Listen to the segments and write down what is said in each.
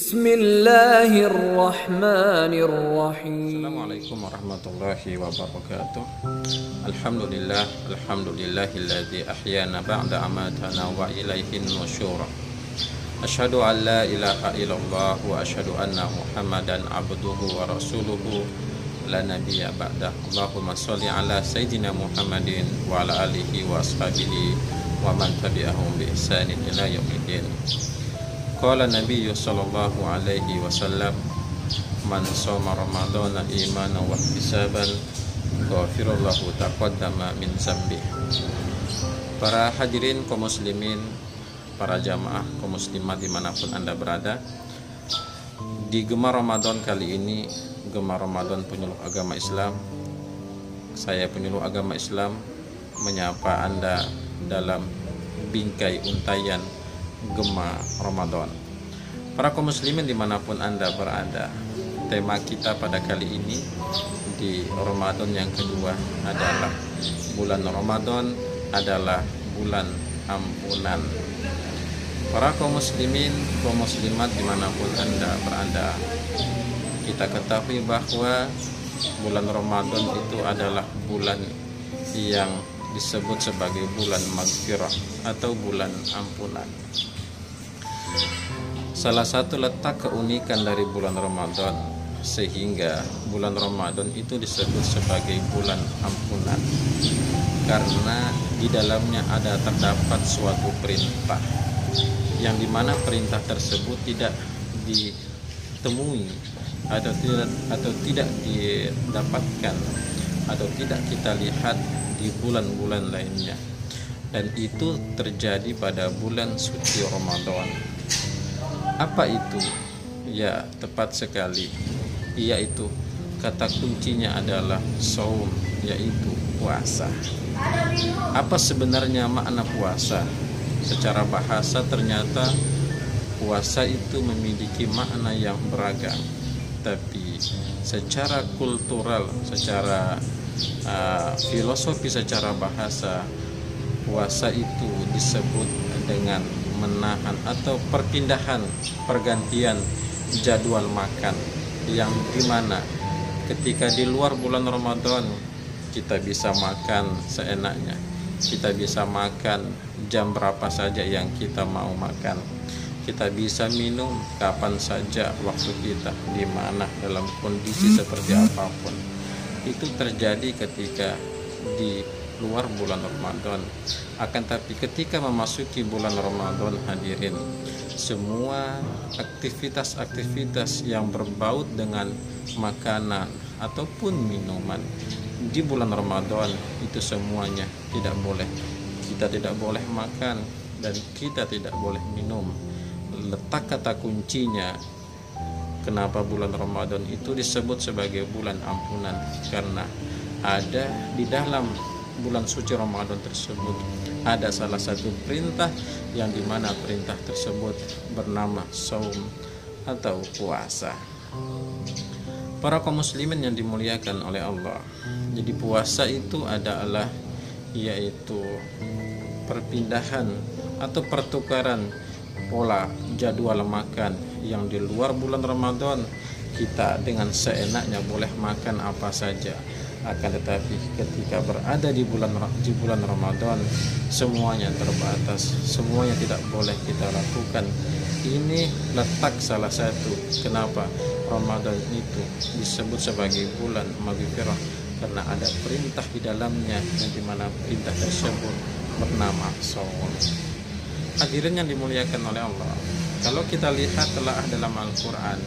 Bismillahirrahmanirrahim. Assalamualaikum warahmatullahi wabarakatuh. Alhamdulillahilladzi ahyana ba'da amatana wa ilaihin nusyur. Asyhadu an la ilaha illallah wa asyhadu anna Muhammadan abduhu wa rasuluhu la nabiyya ba'dah. Allahumma shalli ala sayyidina Muhammadin wa ala alihi wa ashabihi wa man tabi'ahum bi ihsanin ila yaumiddin. Qala Nabi sallallahu alaihi wasallam, man shoma ramadhana imanan wa ihtisaban ghafirallahu taqaddama min dzambi. Para hadirin kaum muslimin, para jamaah kaum muslimat dimanapun Anda berada, di Gemar Ramadan kali ini, Gemar Ramadan penyuluh agama Islam, saya penyuluh agama Islam menyapa Anda dalam bingkai untayan Gema Ramadan. Para kaum muslimin dimanapun Anda berada, tema kita pada kali ini di Ramadan yang kedua adalah bulan Ramadan adalah bulan ampunan. Para kaum muslimin, kaum muslimat dimanapun Anda berada, kita ketahui bahwa bulan Ramadan itu adalah bulan yang disebut sebagai bulan maghfirah atau bulan ampunan. Salah satu letak keunikan dari bulan Ramadan sehingga bulan Ramadan itu disebut sebagai bulan ampunan, karena di dalamnya terdapat suatu perintah yang dimana perintah tersebut tidak ditemui atau tidak didapatkan atau tidak kita lihat di bulan-bulan lainnya, dan itu terjadi pada bulan suci Ramadan. Apa itu? Ya, tepat sekali, yaitu kata kuncinya adalah shaum, yaitu puasa. Apa sebenarnya makna puasa? Secara bahasa ternyata puasa itu memiliki makna yang beragam, tapi secara kultural, secara filosofi, secara bahasa, puasa itu disebut dengan menahan atau pergantian jadwal makan, yang dimana ketika di luar bulan Ramadan kita bisa makan seenaknya, kita bisa makan jam berapa saja yang kita mau makan, kita bisa minum kapan saja waktu kita, di mana dalam kondisi seperti apapun. Itu terjadi ketika di luar bulan Ramadan. Akan tapi ketika memasuki bulan Ramadan, hadirin, semua aktivitas-aktivitas yang berbau dengan makanan ataupun minuman di bulan Ramadan itu semuanya tidak boleh. Kita tidak boleh makan dan kita tidak boleh minum. Letak kata kuncinya kenapa bulan Ramadan itu disebut sebagai bulan ampunan, karena ada di dalam bulan suci Ramadan tersebut ada salah satu perintah yang dimana perintah tersebut bernama shaum atau puasa. Para kaum muslimin yang dimuliakan oleh Allah, jadi puasa itu adalah yaitu perpindahan atau pertukaran pola jadwal makan yang di luar bulan Ramadan kita dengan seenaknya boleh makan apa saja. Akan tetapi ketika berada di bulan Ramadan, semuanya terbatas, semuanya tidak boleh kita lakukan. Ini letak salah satu kenapa Ramadan itu disebut sebagai bulan maghfirah, karena ada perintah di dalamnya yang dimana perintah tersebut bernama shaum. Hadirin yang dimuliakan oleh Allah, kalau kita lihat telah dalam Al-Quran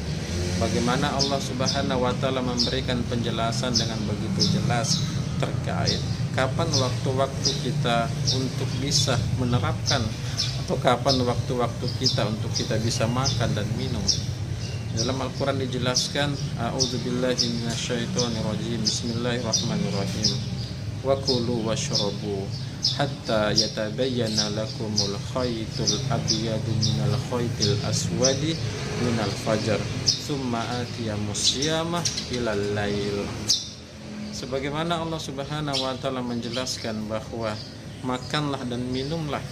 bagaimana Allah Subhanahu wa Ta'ala memberikan penjelasan dengan begitu jelas terkait kapan waktu-waktu kita untuk bisa menerapkan, atau kapan waktu-waktu kita untuk kita bisa makan dan minum. Dalam Al-Quran dijelaskan, a'udzubillahi minasyaitonirrajim, bismillahirrahmanirrahim, wa kulu washrabu hatta yatabayyana lakumul khaytul abyadu minal khaytil aswadi minal fajar summa atiyamus siyamah ilal lail. Sebagaimana Allah Subhanahu wa Ta'ala menjelaskan bahwa makanlah dan minumlah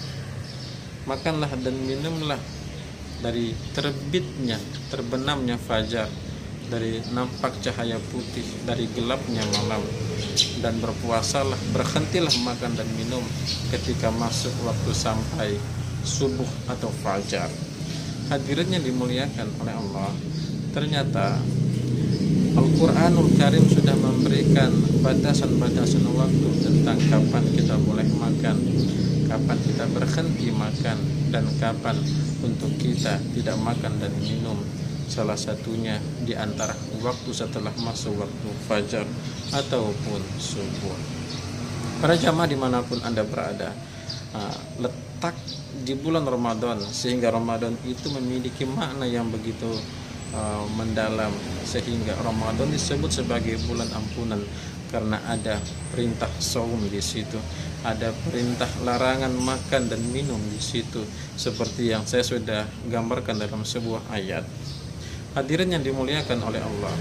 dari terbenamnya fajar, dari nampak cahaya putih, dari gelapnya malam. Dan berpuasalah, berhentilah makan dan minum ketika masuk waktu sampai subuh atau fajar. Hadirin yang dimuliakan oleh Allah, ternyata Al-Quranul Karim sudah memberikan batasan-batasan waktu tentang kapan kita boleh makan, kapan kita berhenti makan, dan kapan untuk kita tidak makan dan minum. Salah satunya di antara waktu setelah masuk waktu fajar ataupun subuh. Para jamaah dimanapun Anda berada, letak di bulan Ramadan, sehingga Ramadan itu memiliki makna yang begitu mendalam, sehingga Ramadan disebut sebagai bulan ampunan karena ada perintah saum di situ, ada perintah larangan makan dan minum di situ, seperti yang saya sudah gambarkan dalam sebuah ayat. Hadirin yang dimuliakan oleh Allah,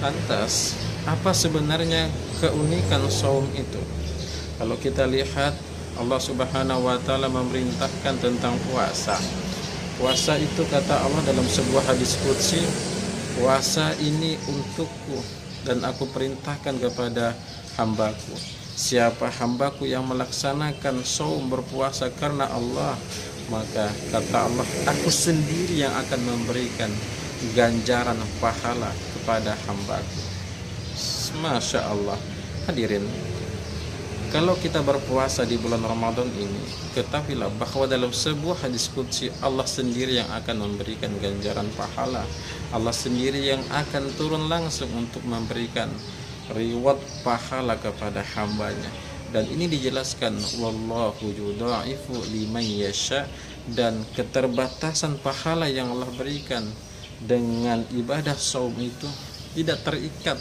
lantas apa sebenarnya keunikan saum itu? Kalau kita lihat, Allah Subhanahu wa taala memerintahkan tentang puasa. Puasa itu kata Allah dalam sebuah hadis qudsi, puasa ini untukku dan aku perintahkan kepada hambaku. Siapa hambaku yang melaksanakan saum berpuasa karena Allah, maka kata Allah, aku sendiri yang akan memberikan ganjaran pahala kepada hambaku. Masya Allah. Hadirin, kalau kita berpuasa di bulan Ramadan ini, ketahuilah bahwa dalam sebuah hadis qudsi, Allah sendiri yang akan memberikan ganjaran pahala. Allah sendiri yang akan turun langsung untuk memberikan reward pahala kepada hambanya. Dan ini dijelaskan, wallahu yudha'ifu liman yasha, dan keterbatasan pahala yang Allah berikan dengan ibadah saum itu tidak terikat.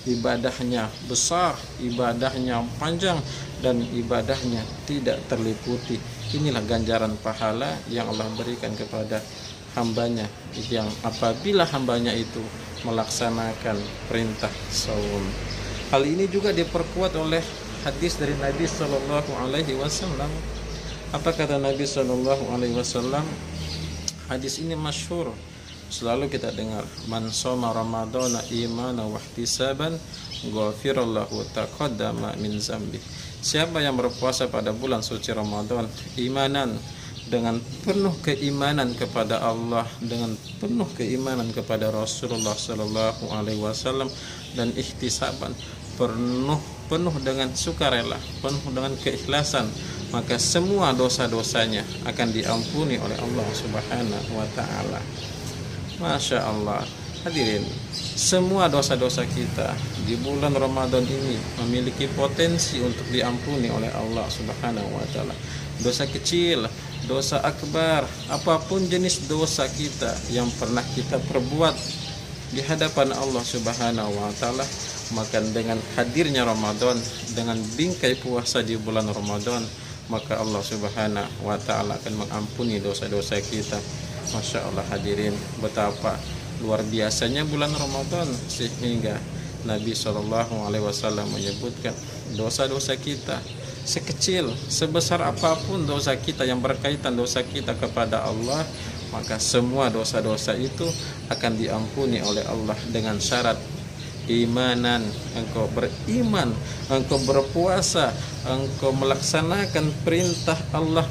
Ibadahnya besar, ibadahnya panjang, dan ibadahnya tidak terliputi. Inilah ganjaran pahala yang Allah berikan kepada hambanya, yang apabila hambanya itu melaksanakan perintah saum. Hal ini juga diperkuat oleh hadis dari Nabi Shallallahu Alaihi Wasallam. Apa kata Nabi Shallallahu Alaihi Wasallam? Hadis ini masyhur, selalu kita dengar, man shoma ramadhana imanan wa ihtisaban ghafirallahu taqaddama min zambi. Siapa yang berpuasa pada bulan suci Ramadan imanan, dengan penuh keimanan kepada Allah, dengan penuh keimanan kepada Rasulullah sallallahu alaihi wasallam, dan ihtisaban, penuh dengan sukarela, penuh dengan keikhlasan, maka semua dosa-dosanya akan diampuni oleh Allah Subhanahu wa taala. Masya Allah. Hadirin, semua dosa-dosa kita di bulan Ramadan ini memiliki potensi untuk diampuni oleh Allah Subhanahu wa taala. Dosa kecil, dosa akbar, apapun jenis dosa kita yang pernah kita perbuat di hadapan Allah Subhanahu wa taala, maka dengan hadirnya Ramadan, dengan bingkai puasa di bulan Ramadan, maka Allah Subhanahu wa taala akan mengampuni dosa-dosa kita. Masya Allah. Hadirin, betapa luar biasanya bulan Ramadan, sehingga Nabi SAW menyebutkan dosa-dosa kita, sekecil, sebesar apapun dosa kita yang berkaitan dosa kita kepada Allah, maka semua dosa-dosa itu akan diampuni oleh Allah dengan syarat imanan. Engkau beriman, engkau berpuasa, engkau melaksanakan perintah Allah,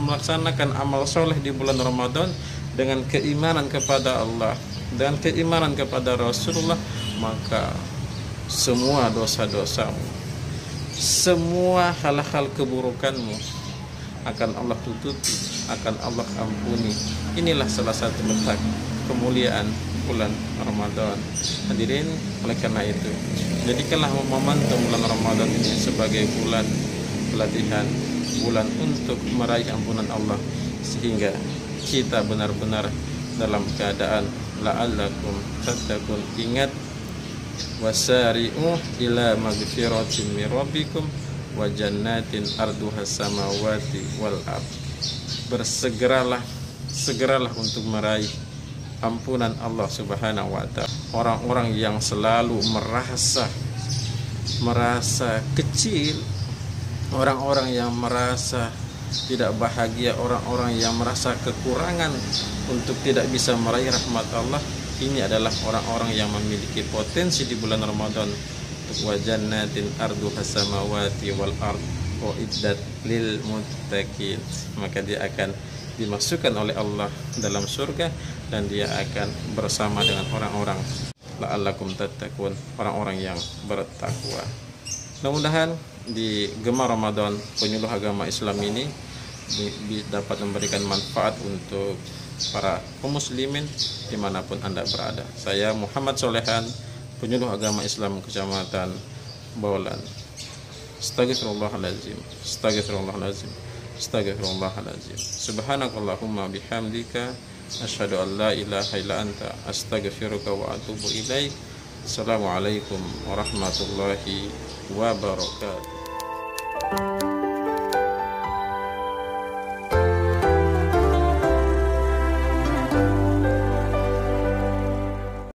melaksanakan amal soleh di bulan Ramadan dengan keimanan kepada Allah dan keimanan kepada Rasulullah, maka semua dosa-dosamu, semua hal-hal keburukanmu akan Allah tutupi, akan Allah ampuni. Inilah salah satu letak kemuliaan bulan Ramadan. Hadirin, oleh karena itu, jadikanlah momentum bulan Ramadan ini sebagai bulan pelatihan, bulan untuk meraih ampunan Allah, sehingga kita benar-benar dalam keadaan la'allakum tattaqun. Ingat, wasari'u ila magfiratin min rabbikum wa jannatin arduha samawati wal ard. Segeralah untuk meraih ampunan Allah Subhanahu wa taala. Orang-orang yang selalu merasa kecil, orang-orang yang merasa tidak bahagia orang-orang yang merasa kekurangan untuk tidak bisa meraih rahmat Allah. Ini adalah orang-orang yang memiliki potensi di bulan Ramadan. Wa jannatin arduha samawati wal ard uiddat lil muttaqin. Maka dia akan dimasukkan oleh Allah dalam surga, dan dia akan bersama dengan orang-orang la'allakum tattaqun, orang-orang yang bertakwa. Mudah-mudahan di Gema Ramadan penyuluh agama Islam ini dapat memberikan manfaat untuk para kaum muslimin dimanapun Anda berada. Saya Muhammad Solehan, penyuluh agama Islam Kecamatan Bawalan. Astaghfirullahaladzim, astaghfirullahaladzim, astaghfirullahaladzim. Subhanakallahumma bihamdika asyhadu an la ilaha illa anta astaghfiruka wa atubu ilaik. Assalamualaikum warahmatullahi wabarakatuh.